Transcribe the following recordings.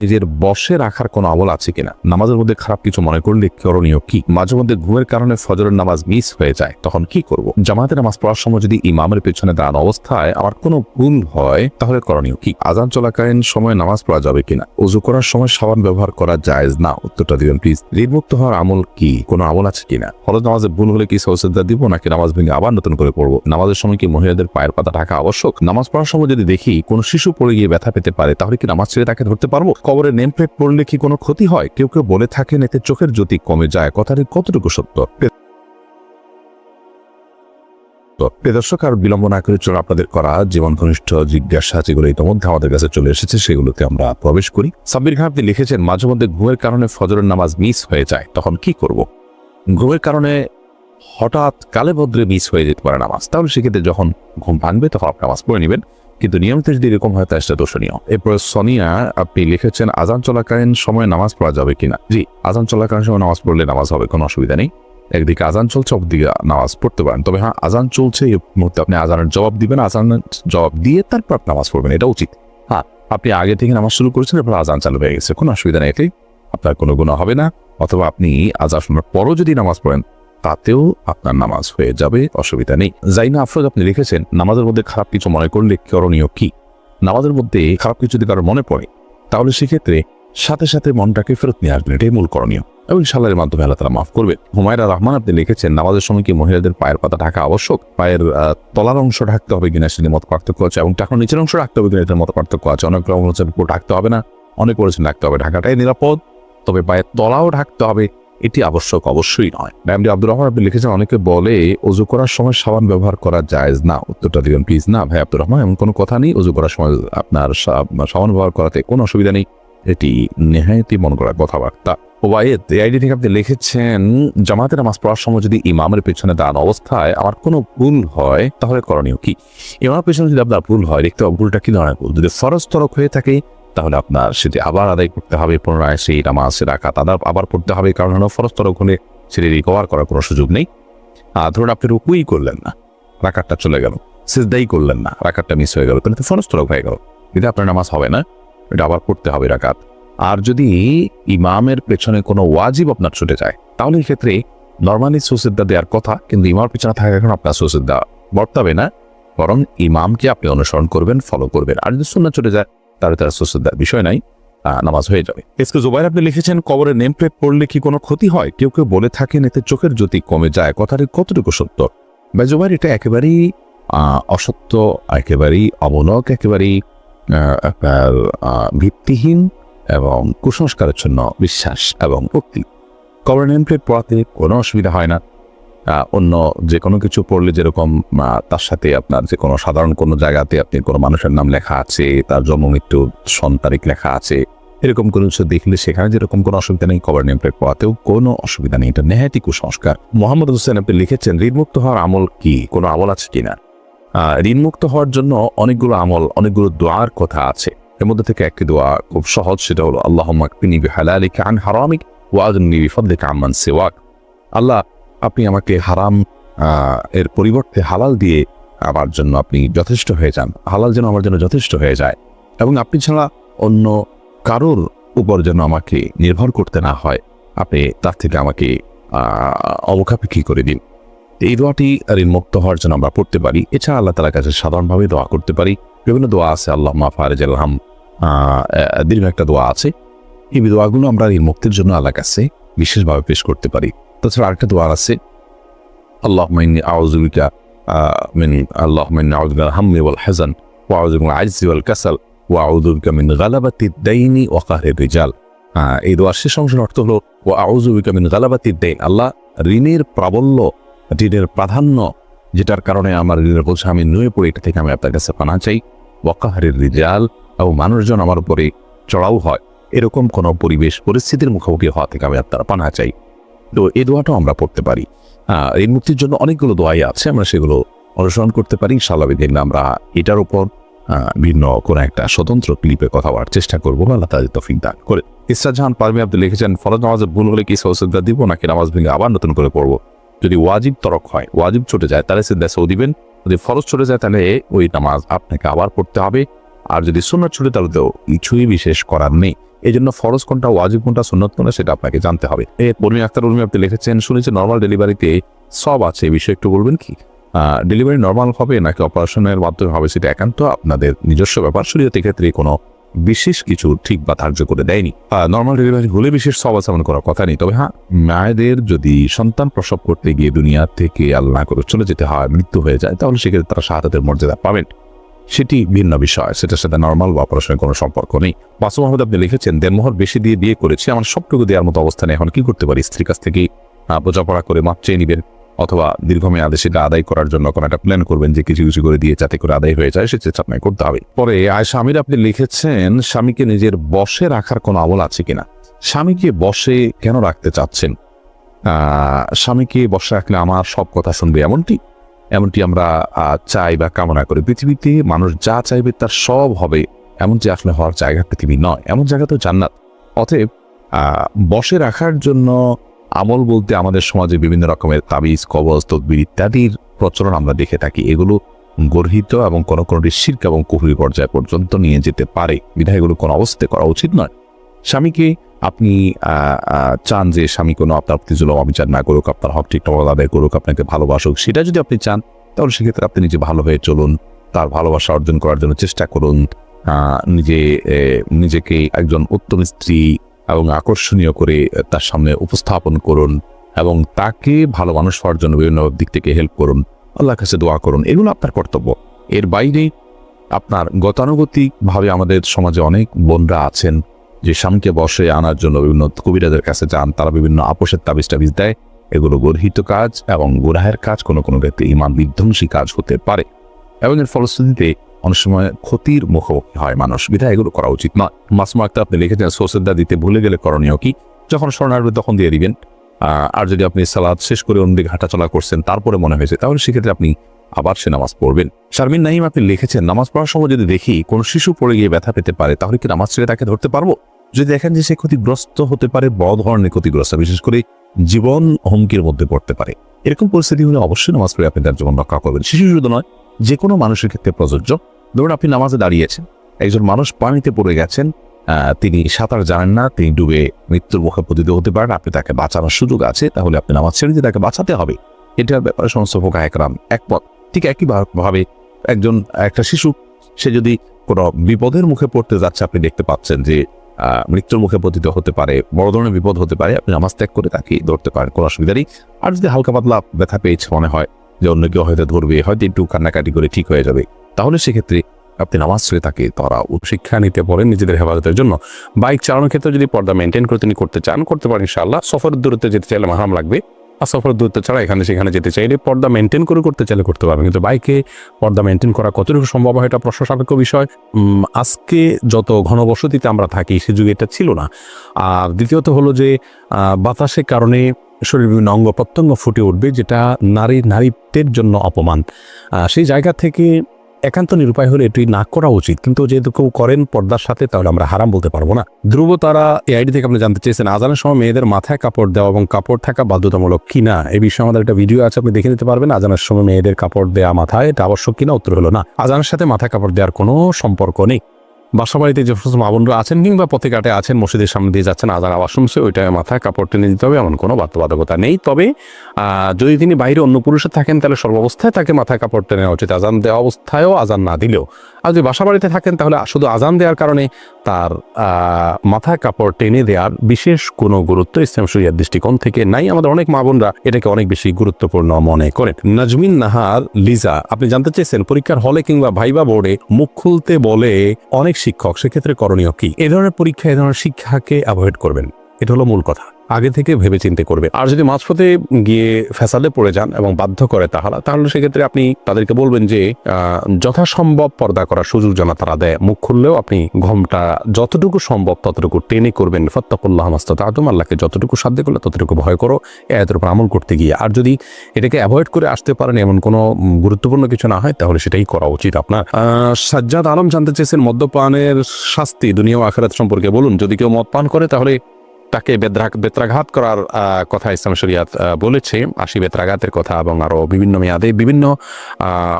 নিজের বশে রাখার কোনো আমল আছে কিনা, নামাজের মধ্যে খারাপ কিছু মনে করলে করণীয় কি, মাঝে মধ্যে ঘুমের কারণে ফজরের নামাজ মিস হয়ে যায় তখন কি করব, জামাতে নামাজ পড়ার সময় যদি ইমামের পেছনে দাঁড়ানো অবস্থায় আমার কোনো ভুল হয় তাহলে করণীয় কি, আজান চলাকালীন সময় নামাজ পড়া যাবে কিনা, ওযু করার সময় সাবান ব্যবহার করা জায়েজ না, উত্তরটা দিবেন প্লিজ। ঋণমুক্ত হওয়ার আমল কি, কোনো আমল আছে কিনা, ফরজ নামাজে ভুল হলে কি সজদা দিব নাকি নামাজ ভেঙে আবার নতুন করে পড়বো, নামাজের সময় কি মহিলাদের পায়ের পাতা ঢাকা আবশ্যক, নামাজ পড়ার সময় যদি দেখি কোনো শিশু পড়ে গিয়ে ব্যথা পেতে পারে তাহলে কি নামাজ ছেড়ে তাকে ধরতে পারবো, কবরে নেম প্লেট পড়লে কি কোনো ক্ষতি হয়, কেউ কেউ বলে থাকেন এতে চোখের জ্যোতি কমে যায়, কথাটি কতটুকু সত্য। দর্শক, আর বিলম্ব না করে চলে আপনাদের করা জীবন ঘনিষ্ঠ জিজ্ঞাসা যেগুলো ইতিমধ্যে আমাদের কাছে চলে এসেছে সেগুলোতে আমরা প্রবেশ করি। সাব্বির খান আপনি লিখেছেন মাঝে মধ্যে ঘুমের কারণে ফজরের নামাজ মিস হয়ে যায় তখন কি করব। ঘুমের কারণে হঠাৎ কালে ভদ্রে মিস হয়ে যেতে পারে নামাজ, তাহলে সেক্ষেত্রে যখন ঘুম ভাঙবে তখন আপনি নামাজ পড়ে নেবেন, কিন্তু নিয়মিত যদি এরকম হয় তাহলে সেটা দর্শনীয়। এরপর সোনিয়া আপনি লিখেছেন আজান চলাকালীন সময় নামাজ পড়া যাবে কিনা। জি, আজান চলাকালীন সময় নামাজ পড়লে নামাজ হবে, কোনো অসুবিধা নেই। একদিকে আজান চলছে অপরদিকে নামাজ পড়তে পারেন, তবে হ্যাঁ আজান চলছে এই মুহূর্তে আপনি আজানের জবাব দিবেন, আজানের জবাব দিয়ে তারপর আপনি নামাজ পড়বেন, এটা উচিত। হ্যাঁ, আপনি আগে থেকে নামাজ শুরু করেছেন এরপর আজান চালু হয়ে গেছে, কোনো অসুবিধা নেই, এতে আপনার কোনো গুনাহ হবে না। অথবা আপনি আজান শোনার পরও যদি নামাজ পড়েন তাতেও আপনার নামাজ হয়ে যাবে, অসুবিধা নেই। জাইনা আফরোজ আপনি লিখেছেন নামাজের মধ্যে খারাপ কিছু মনে করলে করণীয় কি। নামাজের মধ্যে খারাপ কিছু যদি কারো মনে পড়ে তাহলে সেক্ষেত্রে সাথে সাথে মনটাকে ফেরত নিয়ে আসবেন, এটাই মূল করণীয়, এবং ইনশাআল্লাহর মাধ্যমে আল্লাহ তাআলা মাফ করবে। হুমায়রা রহমান আপনি লিখেছেন নামাজের সময় কি মহিলাদের পায়ের পাতা ঢাকা আবশ্যক, পায়ের তলার অংশ ঢাকতে হবে কিনা সেটির মত পার্থক্য আছে, এবং টাকার নিচের অংশ রাখতে হবে কিনা এটার মত পার্থক্য আছে। অনেক রকম হচ্ছে ঢাকতে হবে না, অনেক বলেছেন ঢাকতে হবে, ঢাকাটাই নিরাপদ, তবে পায়ের তলাও ঢাকতে হবে এটি আবশ্যক অবশ্যই নয়। ম্যামডি আব্দুর রহমান আপনি লিখেছেন অনেকে বলে ওযু করার সময় সাবান ব্যবহার করা জায়েজ না, উত্তরটা দিবেন প্লিজ। না ভাই আব্দুর রহমান, এমন কোনো কথা নেই, ওযু করার সময় আপনার সাবান ব্যবহার করাতে কোনো অসুবিধা নেই, এটি নেহায়েতই মন করার কথাবার্তা। ওবায়েদ এই আইডি থেকে আপনি লিখেছেন জামাতে নামাজ পড়ার সময় যদি ইমামের পেছনে দাঁড়ানো অবস্থায় আমার কোনো ভুল হয় তাহলে করণীয় কি। ইমামের পেছনে যদি আপনার ভুল হয় দেখতে হবে ভুলটা কি ধরনের ভুল, যদি ফরজ তরক হয়ে থাকে তাহলে আপনার সেটি আবার আদায় করতে হবে, পুনরায় সেই নামাজ রাকাত আবার পড়তে হবে, কারণ ফরজ তরক হলে সেটি রিকভার করার কোনো সুযোগ নেই। ধরুন আপনি রুকুই করলেন না, রাকাতটা চলে গেল, সিজদাই করলেন না, রাকাতটা মিস হয়ে গেল, তাহলে তো ফরজ তরক হয়ে গেল, এটা আপনার নামাজ হবে না, এটা আবার পড়তে হবে রাকাত। আর যদি ইমামের পেছনে কোনো ওয়াজিব আপনার ছুটে যায় তাহলে এই ক্ষেত্রে নর্মালি সুজদা দেওয়ার কথা, কিন্তু ইমামের পেছনে থাকা এখন আপনার সুজদা বর্তাবে না, বরং ইমামকে আপনি অনুসরণ করবেন, ফলো করবেন। আর যদি সুন্নাত ছুটে যায় তাহলে তার সুজদার বিষয় নাই, নামাজ হয়ে যাবে। এসকে জুবাইর আপনি লিখেছেন কবরে নেম প্লেট পড়লে কি কোনো ক্ষতি হয়, কেউ কেউ বলে থাকেন এতে চোখের জ্যোতি কমে যায়, কথাটি কতটুকু সত্য। ভাই জুবাইর, এটা একেবারেই অসত্য, একেবারেই অমূলক, একেবারেই আপনার ভিত্তিহীন এবং কুসংস্কারাচ্ছন্ন বিশ্বাস এবং উক্তি। কবরে নেম প্লেট পড়াতে কোনো অসুবিধা হয় না, অন্য যে কোনো কিছু পড়লে যেরকম তার সাথে আপনার যে কোনো সাধারণ কোনো জায়গাতে আপনি কোনো মানুষের নাম লেখা আছে, তার জন্ম মৃত্যু সন তারিখ লেখা আছে, এরকম কোনো কিছু দেখলে সেখানে যেরকম কোনো অসুবিধা নেই, কবর নেম প্লেট পড়াতেও কোনো অসুবিধা নেই, এটা নেহায়েতই কুসংস্কার। মোহাম্মদ হোসেন আপনি লিখেছেন ঋণমুক্ত হওয়ার আমল কি, কোনো আমল আছে কিনা। ঋণমুক্ত হওয়ার জন্য অনেকগুলো আমল, অনেকগুলো দোয়ার কথা আছে, এর মধ্যে থেকে একটি দোয়া খুব সহজ, সেটা হলো আল্লাহুম্মা কফিনি বিহালালিকা আন হারামিক ওয়া আগনিনি বিফদলিকা আম্মান সিওয়াক। আল্লাহ, আপনি আমাকে হারাম এর পরিবর্তে হালাল দিয়ে আমার জন্য আপনি যথেষ্ট হয়ে যান, হালাল যেন আমার জন্য যথেষ্ট হয়ে যায়, এবং আপনি ছাড়া অন্য কারোর উপর যেন আমাকে নির্ভর করতে না হয়, আপনি তার থেকে আমাকে অবকাপেক্ষী করে দিন। এই দোয়াটি ঋণমুক্ত হওয়ার জন্য আমরা পড়তে পারি। এছাড়া আল্লাহ তাআলার কাছে সাধারণভাবে দোয়া করতে পারি, বিভিন্ন দোয়া আছে, আল্লাহুম্মা ফারিজাল হাম, দীর্ঘ একটা দোয়া আছে, এই দোয়াগুলো আমরা ঋণমুক্তির জন্য আল্লাহর কাছে বিশেষভাবে পেশ করতে পারি। তাছাড়া আরেকটা দোয়া আছে আল্লাহুম্মা ইন্নী আউযু বিকা আল্লাহুম্মা ইন্নী আউযু বিকাল হাম্মি ওয়াল হাযান ওয়া আউযু বিকাল আজজি ওয়াল কাসাল ওয়া আউযু বিকা মিন গালাবাতিদ দাইনি ওয়া কাহরির রিজাল। এই দোয়ার শেষ অংশের অর্থ হলো ওয়া আউযু বিকা মিন গালাবাতিদ দাইন, আল্লাহ ঋণের প্রাবল্য, ঋণের প্রাধান্য, যেটার কারণে আমার ঋণের বোঝা আমি নুয়ে পড়ি, এটা থেকে আমি আপনার কাছে পানাহ চাই। ওয়া কাহরির রিজাল, এবং মানুষজন আমার উপরে চড়াও হয়, এরকম কোনো পরিবেশ পরিস্থিতির মুখোমুখি হওয়া থেকে আমি আপনার পানাহ চাই। তো এই দোয়াটাও আমরা পড়তে পারি। ঋণ মুক্তির জন্য অনেকগুলো দোয়াই আছে, আমরা সেগুলো অনুসরণ করতে পারি। ইনশাআল্লাহ বিদিনিল্লাহ আমরা এটার উপর ভিন্ন কোনো একটা স্বতন্ত্র ক্লিপে কথা বলার চেষ্টা করবো, আল্লাহ তাআলা তৌফিক দান করে। ইসরাত জাহান পারভীন আপনি লিখেছেন ফরজ নামাজে ভুল হলে কি সাজদা দিব নাকি নামাজ ভেঙে আবার নতুন করে পড়বো। যদি ওয়াজিব তরক হয়, ওয়াজিব ছুটে যায় তাহলে সিজদা সও দিবেন, যদি ফরজ ছুটে যায় তাহলে ওই নামাজ আপনাকে আবার পড়তে হবে, আর যদি সুন্নাত ছুটে তাহলে তো কিছুই বিশেষ করার নেই, এই জন্য ফরজ কোনটা, ওয়াজিব কোনটা, সুন্নত কোনটা সেটা আপনাকে জানতে হবে। উর্মি আক্তার উর্মি আপনি লিখেছেন, শুনেছি নর্মাল ডেলিভারিতে সব আছে, এই বিষয়ে একটু বলবেন কি? ডেলিভারি নর্মাল হবে নাকি অপারেশনের মাধ্যমে হবে সেটা একান্ত আপনাদের নিজস্ব ব্যাপার। শরীয়তের ক্ষেত্রে কোনো বিশেষ কিছু ঠিক বা ধার্য করে দেয়নি। নর্মাল ডেলিভারি হলে বিশেষ সব আছে এমন করার কথা নেই। তবে হ্যাঁ, মায়েদের যদি সন্তান প্রসব করতে গিয়ে দুনিয়া থেকে আল্লাহ করে চলে যেতে হয়, মৃত্যু হয়ে যায়, তাহলে সেক্ষেত্রে তারা শাহাদাতের মর্যাদা পাবেন, সেটি ভিন্ন বিষয়, সেটার সাথে নর্মাল বা অপারেশনের কোনো সম্পর্ক নেই। মাসুম আহমেদ আপনি লিখেছেন, দেড়মোহর বেশি দিয়ে বিয়ে করেছি, আমার সবটুকু দেওয়ার মতো অবস্থানে এখন কি করতে পারি? স্ত্রীর কাছ থেকেই বোঝাপড়া করে মাপ চেয়ে নিবেন, অথবা দীর্ঘমেয়াদে সেটা আদায় করার জন্য কোনো একটা প্ল্যান করবেন যে কিছু কিছু করে দিয়ে যাতে করে আদায় হয়ে যায়, সে চেষ্টা আপনাকে করতে হবে। পরে আয়েশা আমির আপনি লিখেছেন, স্বামীকে নিজের বশে রাখার কোনো আমল আছে কিনা? স্বামীকে বশে কেন রাখতে চাচ্ছেন? স্বামীকে বশে রাখলে আমার সব কথা শুনবে এমনটি আমরা চাই বা কামনা করি। পৃথিবীতে মানুষ যা চাইবে তার সব হবে, এমনটি আসলে হওয়ার জায়গা পৃথিবী নয়, এমন জায়গা তো জান্নাত। অতএব বশে রাখার জন্য আমল বলতে আমাদের সমাজে বিভিন্ন রকমের তাবিজ, কবজ, তদবির ইত্যাদির প্রচলন আমরা দেখে থাকি। এগুলো গর্হিত এবং কোনো কোনোটি শিরক এবং কুফরি পর্যায় পর্যন্ত নিয়ে যেতে পারে, বিধায় এগুলো কোনো অবস্থাতে করা উচিত নয়। স্বামীকে আপনি চান যে স্বামী কোনো আপনার প্রতি জুলুম অবিচার না করুক, আপনার হক ঠিকঠাক আদায় করুক, আপনাকে ভালোবাসুক, সেটা যদি আপনি চান তাহলে সেক্ষেত্রে আপনি নিজে ভালো হয়ে চলুন, তার ভালোবাসা অর্জন করার জন্য চেষ্টা করুন, নিজেকে একজন উত্তম স্ত্রী এবং আকর্ষণীয় করে তার সামনে উপস্থাপন করুন, এবং তাকে ভালো মানুষ হওয়ার জন্য বিভিন্ন দিক থেকে হেল্প করুন, আল্লাহর কাছে দোয়া করুন, এগুলো আপনার কর্তব্য। এর বাইরে আপনার গতানুগতিকভাবে আমাদের সমাজে অনেক বোনরা আছেন যে স্বামীকে বশে আনার জন্য বিভিন্ন কবিরাজের কাছে যান, তারা বিভিন্ন আপোষের তাবিজ টাবিজ দেয়। এগুলো গর্হিত কাজ এবং গুনাহের কাজ, কোনো কোনো ক্ষেত্রে ঈমান বিধ্বংসী কাজ হতে পারে, এবং এর ফলশ্রুতিতে অনেক সময় ক্ষতির মুখোমুখি হয় মানুষ, বিধায় এগুলো করা উচিত নয়। মাসমা আক্তার আপনি লিখেছেন, সোসেদা দিতে ভুলে গেলে করণীয় কি? যখন স্মরণ আসবে তখন দিয়ে দিবেন। আর যদি আপনি সালাত শেষ করে অন্যদিকে হাঁটাচলা করছেন তারপরে মনে হয়েছে, তাহলে সেক্ষেত্রে আপনি আবার সে নামাজ পড়বেন। শারমিন নাইম আপনি লিখেছেন, নামাজ পড়ার সময় যদি দেখি কোনো শিশু পড়ে গিয়ে ব্যথা পেতে পারে, তাহলে কি নামাজ ছেড়ে তাকে ধরতে পারবো? যদি দেখেন যে সে ক্ষতিগ্রস্ত হতে পারে, বড় ধরনের ক্ষতিগ্রস্ত, বিশেষ করে জীবন হুমকির মধ্যে পড়তে পারে, এরকম পরিস্থিতি হলে অবশ্যই নামাজ পড়ে আপনি তার জীবন রক্ষা করবেন। শিশু শুধু নয়, যে কোনো মানুষের ক্ষেত্রে প্রযোজ্য। ধরুন আপনি নামাজে দাঁড়িয়েছেন, একজন মানুষ পানিতে পড়ে গেছেন, তিনি সাঁতার জানেন না, তিনি ডুবে মৃত্যুর মুখে পতিত হতে পারেন, আপনি তাকে বাঁচানোর সুযোগ আছে, তাহলে আপনি নামাজ ছেড়ে দিয়ে তাকে বাঁচাতে হবে। এটার ব্যাপারে সমস্ত ফুকাহা একরাম একমত। ঠিক একইভাবে একটা শিশু, সে যদি কোনো বিপদের মুখে পড়তে যাচ্ছে, আপনি দেখতে পাচ্ছেন যে মৃত্যুর মুখে পতিত হতে পারে, বড় ধরনের বিপদ হতে পারে, আপনি নামাজ ত্যাগ করে তাকে ধরতে পারেন, কোনো অসুবিধা নেই। আর যদি হালকা পাতলা ব্যথা পেয়েছে, মনে হয় যে অন্য কেউ হয়তো ধরবে, হয়তো একটু কান্নাকাটি করে ঠিক হয়ে যাবে, তাহলে সেক্ষেত্রে আপনি নামাজ ছেড়ে তাকে ধরা শিক্ষা নিতে পারেন নিজেদের হেফাজতের জন্য। বাইক চালানোর ক্ষেত্রে যদি পর্দা মেনটেন করে তিনি করতে চান, করতে পারেন ইনশাআল্লাহ। সফর দূরত্বে যেতে চাইলে মাহরাম লাগবে, আর সফর দূরত্ব ছাড়া এখানে সেখানে যেতে চাইলে পর্দা মেনটেন করে করতে চাইলে করতে পারবেন। কিন্তু বাইকে পর্দা মেনটেন করা কতটুকু সম্ভব হয় এটা প্রশ্ন সাপেক্ষ বিষয়। আজকে যত ঘনবসতিতে আমরা থাকি সে যুগে এটা ছিল না। আর দ্বিতীয়ত হলো যে বাতাসের কারণে শরীরের বিভিন্ন অঙ্গ প্রত্যঙ্গ ফুটে উঠবে, যেটা নারীত্বের জন্য অপমান। সেই জায়গা থেকে একান্ত নিরুপায় হলে এটি না করা উচিত, কিন্তু যেহেতু কেউ করেন পর্দার সাথে, তাহলে আমরা হারাম বলতে পারবো না। ধ্রুব তারা এই আইডি থেকে আপনি জানতে চেয়েছেন, আজানের সময় মেয়েদের মাথায় কাপড় দেওয়া এবং কাপড় থাকা বাধ্যতামূলক কিনা, এই বিষয়ে আমাদের একটা ভিডিও আছে, আপনি দেখে নিতে পারবেন। আজানের সময় মেয়েদের কাপড় দেওয়া মাথায়, এটা আবশ্যক কিনা? উত্তর হলো না, আজানের সাথে মাথায় কাপড় দেওয়ার কোনো সম্পর্ক নেই। বাসাবাড়িতে যে সমস্ত মা বোনরা আছেন কিংবা পথে ঘাটে আছেন, মসজিদের সামনে দিয়ে যাচ্ছেন, আজান আওয়াজ শুনছে, ওইটায় মাথায় কাপড় টেনে দিতে হবে, এমন কোনো বাধ্যবাধকতা নেই। তবে যদি তিনি বাইরে অন্য পুরুষে থাকেন, তাহলে সর্বাবস্থায় তাকে মাথায় কাপড় টেনে নেওয়া উচিত, আজান দেওয়া অবস্থায়ও, আজান না দিলেও। আর যদি বাসাবাড়িতে থাকেন, তাহলে শুধু আজান দেওয়ার কারণে তার মাথায় কাপড় টেনে দেওয়ার বিশেষ কোনো গুরুত্ব ইসলাম শরিয়ার দৃষ্টিকোণ থেকে নাই। আমাদের অনেক মা বোনরা এটাকে অনেক বেশি গুরুত্বপূর্ণ মনে করেন। নাজমিন নাহার লিজা আপনি জানতে চেয়েছেন, পরীক্ষার হলে কিংবা ভাইবা বোর্ডে মুখ খুলতে বলে অনেক শিক্ষক, সেক্ষেত্রে করণীয় কি? এ ধরনের পরীক্ষা, এ ধরনের শিক্ষাকে অ্যাভয়েড করবেন, এটা হলো মূল কথা। আগে থেকে ভেবে চিন্তে করবেন। আর যদি মাঝপথে গিয়ে ফ্যাসাদে পড়ে যান এবং বাধ্য করে তাহলে সেক্ষেত্রে আপনি তাদেরকে বলবেন যে যথাসম্ভব পর্দা করার সুযোগ যেন তারা দেয়। মুখ খুললেও আপনি ঘোমটা যতটুকু সম্ভব ততটুকু টেনে করবেন। ফাত্তাকুল্লাহ মাস্তাতা'তুম, আল্লাহকে যতটুকু সাধ্য করলে ততটুকু ভয় করো, এর উপর আমল করতে গিয়ে। আর যদি এটাকে অ্যাভয়েড করে আসতে পারেন, এমন কোনো গুরুত্বপূর্ণ কিছু না হয়, তাহলে সেটাই করা উচিত আপনার। সাজ্জাদ আলম জানতে চেয়েছেন, মদ্যপানের শাস্তি দুনিয়া ও আখিরাত সম্পর্কে বলুন। যদি কেউ মদ পান করে তাহলে তাকে বেত্রাঘাত করার কথা ইসলাম শরিয়াত বলেছে, 80 বেত্রাঘাতের কথা, এবং আরো বিভিন্ন মেয়াদে বিভিন্ন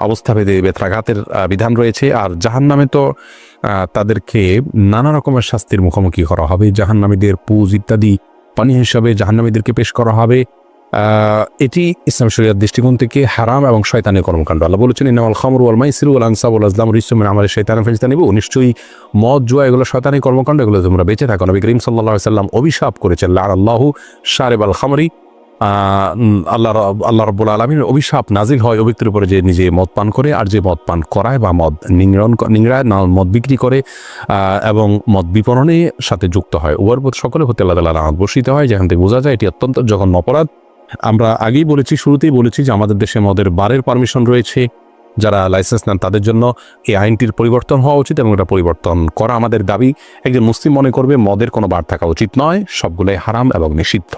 অবস্থাভেদে বেত্রাঘাতের বিধান রয়েছে। আর জাহান্নামে তো তাদেরকে নানা রকমের শাস্তির মুখোমুখি করা হবে। জাহান্নামীদের পুজ ইত্যাদি পানি হিসাবে জাহান্নামীদেরকে পেশ করা হবে। এটি ইসলাম শরিয়াত দৃষ্টিকোণ থেকে হারাম এবং শয়তানের কর্মকাণ্ড। আল্লাহ বলেছেন, ইন্নামাল খামরু ওয়াল মাইসিরু ওয়াল আনসাবু ওয়াল আজলামু রিজসুম মিন আমালি শাইতানিন ফাজতানিবু। নিশ্চয়ই মদ, জুয়া এগুলো শয়তানি কর্মকাণ্ড, এগুলো তোমরা বেঁচে থাকো। নবী করিম সাল্লাল্লাহু আলাইহি ওয়াসাল্লাম অভিশাপ করেছেন, লাআনাল্লাহু শারিবাল খামরি। আল্লাহ রাব্বুল আলামিনের অভিশাপ নাজিল হয় ওই ব্যক্তির উপরে যে নিজে মদ পান করে, আর যে মদ পান করায় বা মদ নিংড়ায়, মদ বিক্রি করে এবং মদ বিপণনের সাথে যুক্ত হয়, উভয়ের প্রতি সকলের প্রতি আল্লাহ তাআলা লানত বর্ষিত হয়। যেখান থেকে বোঝা যায় এটি অত্যন্ত জঘন্য অপরাধ। আমরা আগেই বলেছি, শুরুতেই বলেছি যে আমাদের দেশে মদের বারের পারমিশন রয়েছে। যারা লাইসেন্স নেন তাদের জন্য এই আইনটির পরিবর্তন হওয়া উচিত এবং এটা পরিবর্তন করা আমাদের দাবি। একজন মুসলিম মনে করবে মদের কোনো বার থাকা উচিত নয়, সবগুলোই হারাম এবং নিষিদ্ধ।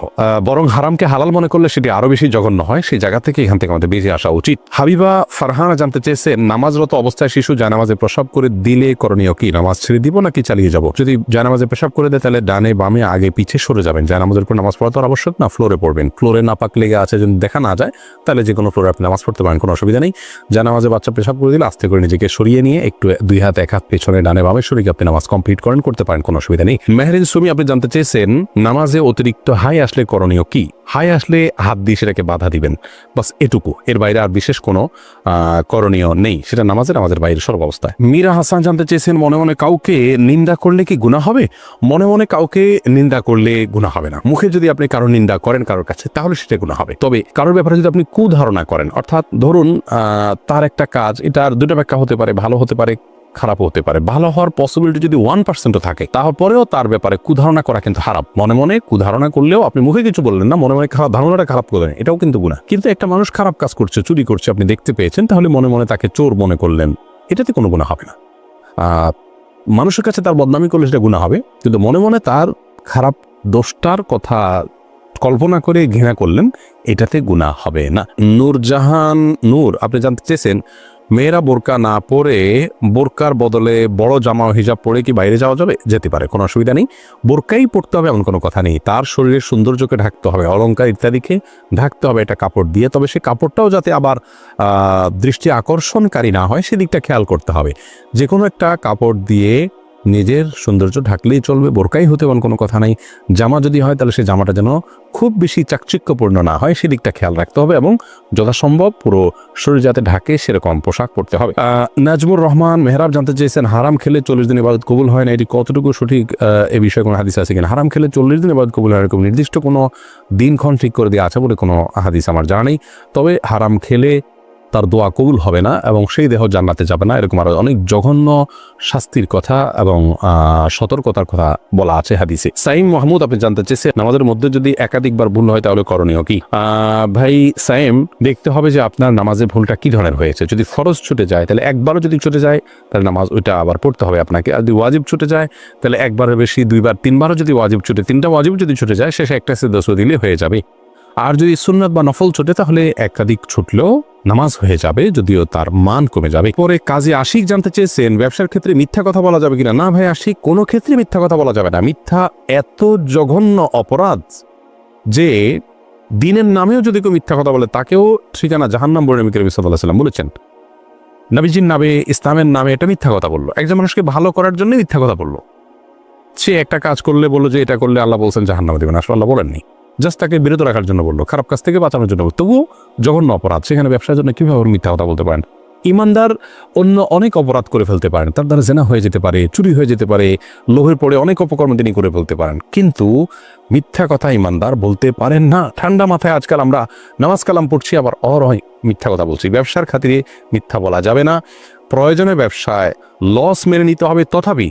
বরং হারামকে হালাল মনে করলে সেটি আরো বেশি জঘন্য হয়। সেই জায়গা থেকে এখান থেকে আমাদের বেরিয়ে আসা উচিত। হাবিবা ফারহানা জানতে চেয়েছেন, নামাজরত অবস্থায় শিশু জায়নামাজে প্রসাব করে দিলে করণীয় কি? নামাজ ছেড়ে দিব নাকি চালিয়ে যাব? যদি জায়নামাজে পেশাব করে দেয় তাহলে ডানে বামে আগে পিছে সরে যাবেন। জায়নামাজের উপর নামাজ পড়া তো আবশ্যক না, ফ্লোরে পড়বেন। ফ্লোরে নাপাক লেগে আছে যদি দেখা না যায় তাহলে যে কোনো ফ্লোরে আপনি নামাজ পড়তে পারেন, কোনো অসুবিধা নেই। জায়নামাজে বাচ্চা পেশাব করে দিলে আস্তে করে নিজেকে সরিয়ে নিয়ে একটু 2 হাত 1 হাত পেছনে ডানে বামে সরিয়ে আপনি নামাজ কমপ্লিট করতে পারেন, কোনো অসুবিধা নেই। মেহরিন সুমি আপনি জানতে চেয়েছেন, নামাজে অতিরিক্ত হাই আসলে করণীয় কি? হাই আসলে হাত দিয়ে সেটাকে বাধা দিবেন, বাস এটুকু। এর বাইরে আর বিশেষ কোনো করণীয় নেই। সেটা নামাজের বাইরে সর্ব অবস্থায়। মীরা হাসান জানতে চেয়েছেন, মনে মনে কাউকে নিন্দা করলে কি গুনাহ হবে? মনে মনে কাউকে নিন্দা করলে গুনাহ হবে না। মুখে যদি আপনি কারোর নিন্দা করেন কারোর কাছে, তাহলে সেটা গুনাহ হবে। তবে কারোর ব্যাপারে যদি আপনি কুধারণা করেন, অর্থাৎ ধরুন তার একটা কাজ, এটার দুটো ব্যাখ্যা হতে পারে, ভালো হতে পারে, খারাপ হতে পারে। ভালো হওয়ার পসিবিলিটি যদি 1% থাকে, তারপরেও তার ব্যাপারে কুধারণা করা কিন্তু হারাম। মনে মনে কুধারণা করলেও আপনি মুখে কিছু বললেন না, মনে মনে ধারণাটা খারাপ করলেন, এটাও কিন্তু গুনাহ। কিন্তু একটা মানুষ খারাপ কাজ করছে, চুরি করছে, আপনি দেখতে পেয়েছেন, তাহলে মনে মনে তাকে চোর মনে করলেন, এটাতে কোনো গুনাহ হবে না। মানুষের কাছে তার বদনামি করলে সেটা গুনাহ হবে, কিন্তু মনে মনে তার খারাপ দোষটার কথা কল্পনা করে ঘৃণা করলেন, এটাতে গুনাহ হবে না। নূরজাহান নূর আপনি জানতে চেয়েছেন, মেয়েরা বোরকা না পরে বোরকার বদলে বড় জামা হিজাব পরে কি বাইরে যাওয়া যাবে? যেতে পারে, কোনো অসুবিধা নেই। বোরকাই পড়তে হবে এমন কোনো কথা নেই। তার শরীরের সৌন্দর্যকে ঢাকতে হবে, অলংকার ইত্যাদিকে ঢাকতে হবে এটা কাপড় দিয়ে। তবে সে কাপড়টাও যাতে আবার দৃষ্টি আকর্ষণকারী না হয় সেদিকটা খেয়াল করতে হবে। যে কোনো একটা কাপড় দিয়ে নিজের সৌন্দর্য ঢাকলেই চলবে, বোরকাই হতে এমন কোনো কথা নাই। জামা যদি হয় তাহলে সেই জামাটা যেন খুব বেশি চাকচিক্যপূর্ণ না হয় সেদিকটা খেয়াল রাখতে হবে, এবং যথাসম্ভব পুরো শরীর যাতে ঢাকে সেরকম পোশাক পরতে হবে। নাজমুর রহমান মেহরাব জানতে চেয়েছেন, হারাম খেলে 40 দিন ইবাদত কবুল হয় না, এটি কতটুকু সঠিক? এ বিষয়ে কোনো হাদিস আছে কিনা? হারাম খেলে 40 দিন ইবাদত কবুল হয় এরকম নির্দিষ্ট কোনো দিনক্ষণ ঠিক করে দেওয়া আছে বলে কোনো হাদিস আমার জানা নেই। তবে হারাম খেলে তার দোয়া কবুল হবে না এবং সেই দেহ জান্নাতে যাবে না, এরকম আরো অনেক জঘন্য শাস্তির কথা এবং সতর্কতার কথা বলা আছে হাদিসে। সাইম মাহমুদ আপনি জানতে চেয়েছেন, নামাজের মধ্যে যদি একাধিকবার ভুল হয় তাহলে করণীয় কি? ভাই সাইম, দেখতে হবে যে আপনার নামাজের ভুলটা কি ধরনের হয়েছে। যদি ফরজ ছুটে যায় তাহলে একবারও যদি ছুটে যায় তাহলে নামাজ ওইটা আবার পড়তে হবে আপনাকে। আর যদি ওয়াজিব ছুটে যায় তাহলে একবারের বেশি 2বার 3বারও যদি ওয়াজিব ছুটে, 3টা ওয়াজিব যদি ছুটে যায় শেষে একটা সিজদা দিলে হয়ে যাবে। আর যদি সুন্নাত বা নফল ছুটে তাহলে একাধিক ছুটলেও নামাজ হয়ে যাবে, যদিও তার মান কমে যাবে। পরে কাজী আশিক জানতে চেয়েছেন, ব্যবসার ক্ষেত্রে মিথ্যা কথা বলা যাবে কিনা? না ভাই আশিক, কোনো ক্ষেত্রে মিথ্যা কথা বলা যাবে না। মিথ্যা এত জঘন্য অপরাধ যে দিনের নামেও যদি কেউ মিথ্যা কথা বলে তাকেও ঠিকানা জাহান্নাম বলে নবী করিম সাল্লাল্লাহু আলাইহি ওয়াসাল্লাম বলেছেন। নবীজির নামে, ইসলামের নামে এটা মিথ্যা কথা বললো। একজন মানুষকে ভালো করার জন্য মিথ্যা কথা বললো। সে একটা কাজ করলে বললো যে এটা করলে আল্লাহ বলছেন জাহান্নামে দিবেন, আসলে আল্লাহ বলেননি, জাস্ট তাকে বিরত রাখার জন্য বললো, খারাপ কাজ থেকে বাঁচানোর জন্য বললো। তবুও জঘন্য অপরাধ। সেখানে ব্যবসার জন্য কিভাবে মিথ্যা কথা বলতে পারেন? ইমানদার অন্য অনেক অপরাধ করে ফেলতে পারেন, তার দ্বারা জেনা হয়ে যেতে পারে, চুরি হয়ে যেতে পারে, লোভের পড়ে অনেক অপকর্ম তিনি করে ফেলতে পারেন, কিন্তু মিথ্যা কথা ইমানদার বলতে পারেন না। ঠান্ডা মাথায় আজকাল আমরা নামাজ কালাম পড়ছি, আবার মিথ্যা কথা বলছি। ব্যবসার খাতিরে মিথ্যা বলা যাবে না। প্রয়োজনে ব্যবসায় লস মেনে নিতে হবে, তথাপি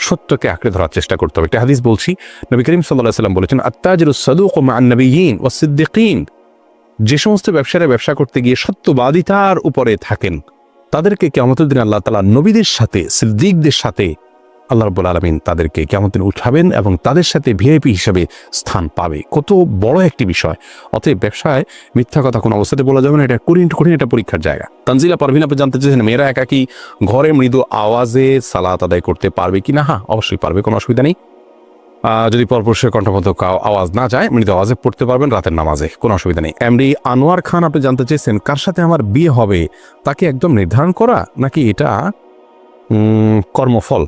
সত্যকে আঁকড়ে ধরার চেষ্টা করতে হবে। একটা হাদিস বলছি, নবী করিম সাল্লাল্লাহু আলাইহি ওয়াসাল্লাম বলেছেন, আত-তাজিরুস সাদুকু মা'আন নাবিয়্যিন ওয়াস সিদ্দিকিন। যে সমস্ত ব্যবসায়ীরা ব্যবসা করতে গিয়ে সত্যবাদিতার উপরে থাকেন তাদেরকে কিয়ামতের দিন আল্লাহ তাআলা নবীদের সাথে, সিদ্দিকদের সাথে আল্লাহ রাব্বুল আলামিন তাদেরকে কিয়ামতের দিন উঠাবেন এবং তাদের সাথে ভিআইপি হিসেবে স্থান পাবে। কত বড় একটি বিষয়। অতএব ব্যবসায় মিথ্যা কথা কোনো অবস্থাতে বলা যাবে না, এটা কঠিন একটা পরীক্ষার জায়গা। তানজিলা পারভিন আপনি জানতে চেয়েছেন, মেয়েরা একাকি ঘরে মৃদু আওয়াজে সালাত আদায় করতে পারবে কিনা? হ্যাঁ, অবশ্যই পারবে, কোনো অসুবিধা নেই। যদি পরপুরুষের কণ্ঠমত আওয়াজ না যায় মৃদু আওয়াজে পড়তে পারবেন রাতের নামাজে, কোনো অসুবিধা নেই। এমডি আনোয়ার খান আপনি জানতে চেয়েছেন কার সাথে আমার বিয়ে হবে তাকে একদম নির্ধারণ করা নাকি এটা কর্মফল?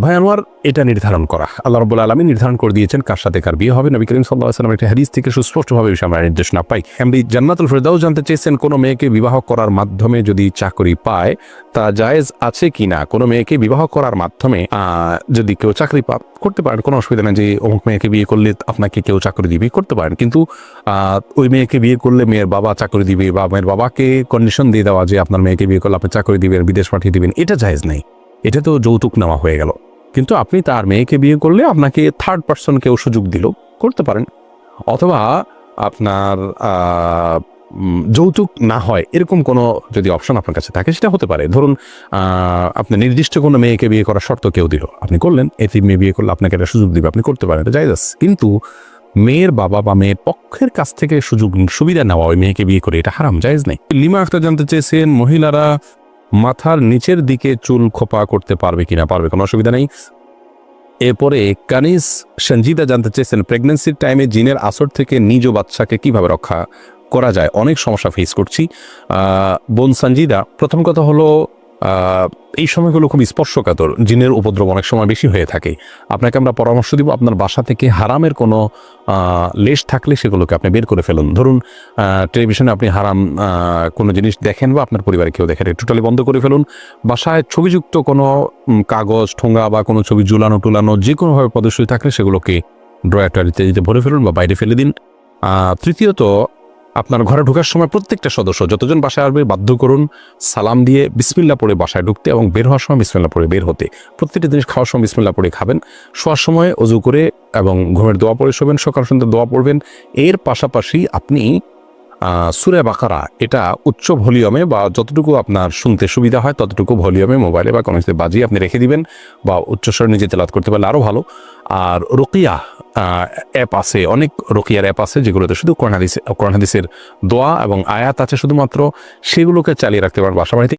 ভাই আনোয়ার, এটা নির্ধারণ করা আল্লাহ রাব্বুল আলামিন নির্ধারণ করে দিয়েছেন কার সাথে কার বিয়ে হবে। নবী করিম সাল্লাল্লাহু আলাইহি ওয়াসাল্লামের একটা হাদিস থেকে সুস্পষ্টভাবে বিষয় আমরা নির্দেশনা পাই। এমডি জান্নাতুল ফেরদাউস জানতে চেয়েছেন কোনো মেয়েকে বিবাহ করার মাধ্যমে যদি চাকরি পায় তা জায়েজ আছে কিনা? কোনো মেয়েকে বিবাহ করার মাধ্যমে যদি কেউ চাকরি করতে পারেন, কোনো অসুবিধা নেই যে অমুক মেয়েকে বিয়ে করলে আপনাকে কেউ চাকরি দিবে, করতে পারেন। কিন্তু ওই মেয়েকে বিয়ে করলে মেয়ের বাবা চাকরি দিবে বা মেয়ের বাবাকে কন্ডিশন দিয়ে দেওয়া যে আপনার মেয়েকে বিয়ে করলে আপনি চাকরি দিবেন, বিদেশ পাঠিয়ে দিবেন, এটা জায়েজ নেই। এটা তো যৌতুক নেওয়া হয়ে গেল। কিন্তু আপনি তার মেয়েকে বিয়ে করলে আপনাকে থার্ড পার্সন কেউ সুযোগ দিল, করতে পারেন। অথবা আপনার যৌতুক না হয় এরকম কোনো যদি অপশন আপনার কাছে থাকে সেটা হতে পারে। ধরুন আপনি নির্দিষ্ট কোনো মেয়েকে বিয়ে করার শর্ত কেউ দিল, আপনি করলেন, এটি মেয়ে বিয়ে করলে আপনাকে একটা সুযোগ দিবে, আপনি করতে পারেন, এটা জায়েজ আছে। কিন্তু মেয়ের বাবা বা মেয়ের পক্ষের কাছ থেকে সুবিধা নেওয়া ওই মেয়েকে বিয়ে করে, এটা হারাম, জায়েজ নেই। লিমা আক্তার জানতে চেয়েছেন মহিলারা মাথার নিচের দিকে চুল খোপা করতে পারবে কিনা? পারবে, কোনো অসুবিধা নেই। এরপরে কানিস সঞ্জিদা জানতে চেয়েছেন প্রেগনেন্সির টাইমে জিনের আসর থেকে নিজ বাচ্চাকে কিভাবে রক্ষা করা যায়, অনেক সমস্যা ফেস করছি। বোন সঞ্জিদা, প্রথম কথা হলো এই সময়গুলো খুব স্পর্শকাতর, জিনের উপদ্রব অনেক সময় বেশি হয়ে থাকে। আপনাকে আমরা পরামর্শ দিব আপনার বাসা থেকে হারামের কোনো লেশ থাকলে সেগুলোকে আপনি বের করে ফেলুন। ধরুন টেলিভিশনে আপনি হারাম কোনো জিনিস দেখেন বা আপনার পরিবারে কেউ দেখেন, টোটালি বন্ধ করে ফেলুন। বাসায় ছবিযুক্ত কোনো কাগজ, ঠোঙ্গা বা কোনো ছবি ঝুলানো টুলানো যে কোনোভাবে প্রদর্শিত থাকলে সেগুলোকে ড্রয়ার ইত্যাদিতে ভরে ফেলুন বা বাইরে ফেলে দিন। তৃতীয়ত, আপনার ঘরে ঢোকার সময় প্রত্যেকটা সদস্য যতজন বাসায় আসবে বাধ্য করুন সালাম দিয়ে বিসমিল্লাহ পড়ে বাসায় ঢুকতে এবং বের হওয়ার সময় বিসমিল্লাহ পড়ে বের হতে। প্রত্যেকটা জিনিস খাওয়ার সময় বিসমিল্লাহ পড়ে খাবেন, শোয়ার সময় ওযু করে এবং ঘুমের দোয়া পড়ে শোবেন, সকাল সন্ধ্যা দোয়া পড়বেন। এর পাশাপাশি আপনি সূরা বাকারা এটা উচ্চ ভলিউমে বা যতটুকু আপনার শুনতে সুবিধা হয় ততটুকু ভলিউমে মোবাইলে বা কোনো কিছুতে বাজিয়ে আপনি রেখে দিবেন, বা উচ্চস্বরে নিজে তেলাওয়াত করতে পারলে আরও ভালো। আর রুকিয়া অ্যাপ আছে, অনেক রুকিয়ার অ্যাপ আছে যেগুলোতে শুধু কোরআন হাদিসের দোয়া এবং আয়াত আছে শুধুমাত্র, সেগুলোকে চালিয়ে রাখতে পারেন বাসা বাড়িতে।